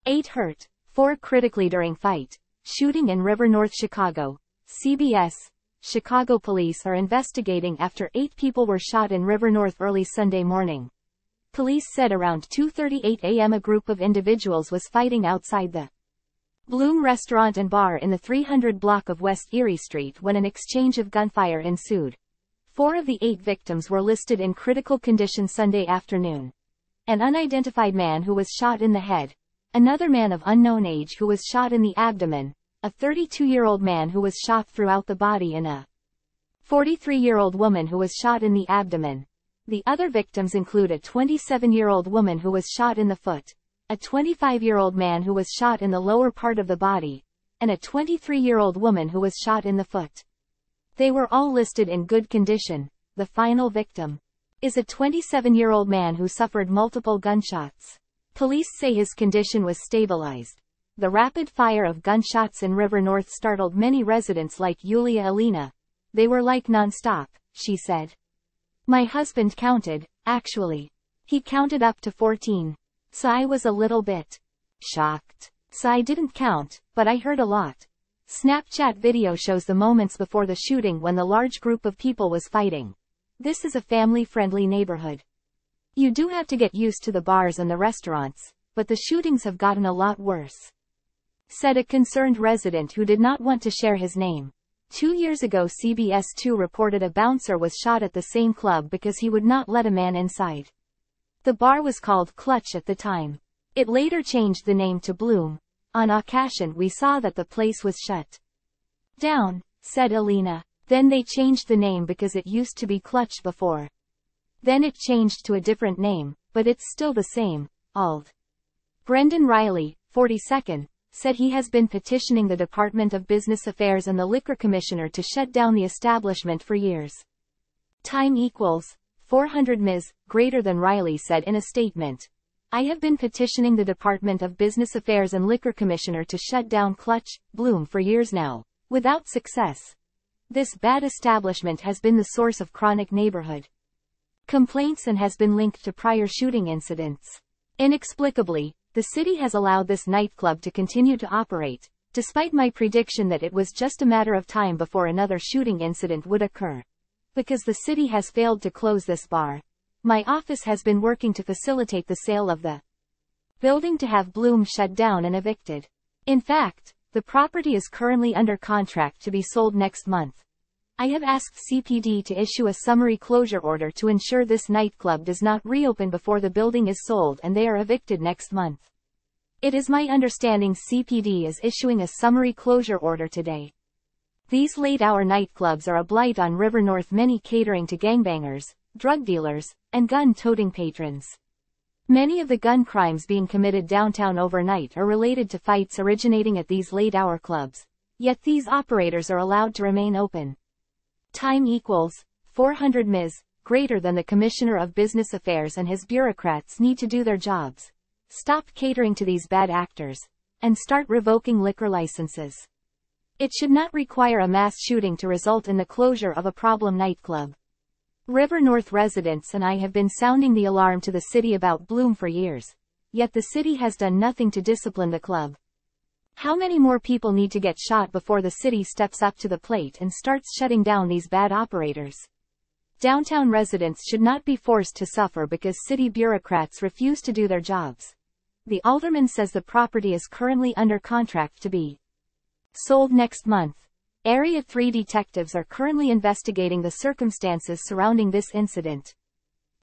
8 hurt, 4 critically during fight. Shooting in River North, Chicago. CBS. Chicago police are investigating after 8 people were shot in River North early Sunday morning. Police said around 2:38 a.m. a group of individuals was fighting outside the Blum Restaurant and Bar in the 300 block of West Erie Street when an exchange of gunfire ensued. 4 of the 8 victims were listed in critical condition Sunday afternoon. An unidentified man who was shot in the head, another man of unknown age who was shot in the abdomen, a 32-year-old man who was shot throughout the body and a 43-year-old woman who was shot in the abdomen. The other victims include a 27-year-old woman who was shot in the foot, a 25-year-old man who was shot in the lower part of the body, and a 23-year-old woman who was shot in the foot. They were all listed in good condition. The final victim is a 27-year-old man who suffered multiple gunshots. Police say his condition was stabilized. The rapid fire of gunshots in River North startled many residents like Yulia Alina. They were like non-stop, she said. My husband counted, actually. He counted up to 14. So I was a little bit shocked. So I didn't count, but I heard a lot. Snapchat video shows the moments before the shooting when the large group of people was fighting. This is a family-friendly neighborhood. You do have to get used to the bars and the restaurants, but the shootings have gotten a lot worse, said a concerned resident who did not want to share his name. 2 years ago CBS 2 reported a bouncer was shot at the same club because he would not let a man inside. The bar was called Clutch at the time. It later changed the name to Bloom. On occasion we saw that the place was shut down, said Alina. Then they changed the name because it used to be Clutch before. Then it changed to a different name, but it's still the same. Ald. Brendan Riley, 42nd, said he has been petitioning the Department of Business Affairs and the Liquor Commissioner to shut down the establishment for years. Time equals 400 Ms. greater than Riley said in a statement. I have been petitioning the Department of Business Affairs and Liquor Commissioner to shut down Clutch, Bloom for years now, without success. This bad establishment has been the source of chronic neighborhood complaints and has been linked to prior shooting incidents. Inexplicably, the city has allowed this nightclub to continue to operate, despite my prediction that it was just a matter of time before another shooting incident would occur. Because the city has failed to close this bar, my office has been working to facilitate the sale of the building to have Bloom shut down and evicted. In fact, the property is currently under contract to be sold next month. I have asked CPD to issue a summary closure order to ensure this nightclub does not reopen before the building is sold and they are evicted next month. It is my understanding CPD is issuing a summary closure order today. These late-hour nightclubs are a blight on River North, many catering to gangbangers, drug dealers, and gun-toting patrons. Many of the gun crimes being committed downtown overnight are related to fights originating at these late-hour clubs, yet these operators are allowed to remain open. Time equals 400 Ms. greater than the Commissioner of Business Affairs and his bureaucrats need to do their jobs, stop catering to these bad actors, and start revoking liquor licenses. It should not require a mass shooting to result in the closure of a problem nightclub. River North residents and I have been sounding the alarm to the city about Bloom for years, yet the city has done nothing to discipline the club. How many more people need to get shot before the city steps up to the plate and starts shutting down these bad operators? Downtown residents should not be forced to suffer because city bureaucrats refuse to do their jobs. The alderman says the property is currently under contract to be sold next month. Area 3 detectives are currently investigating the circumstances surrounding this incident.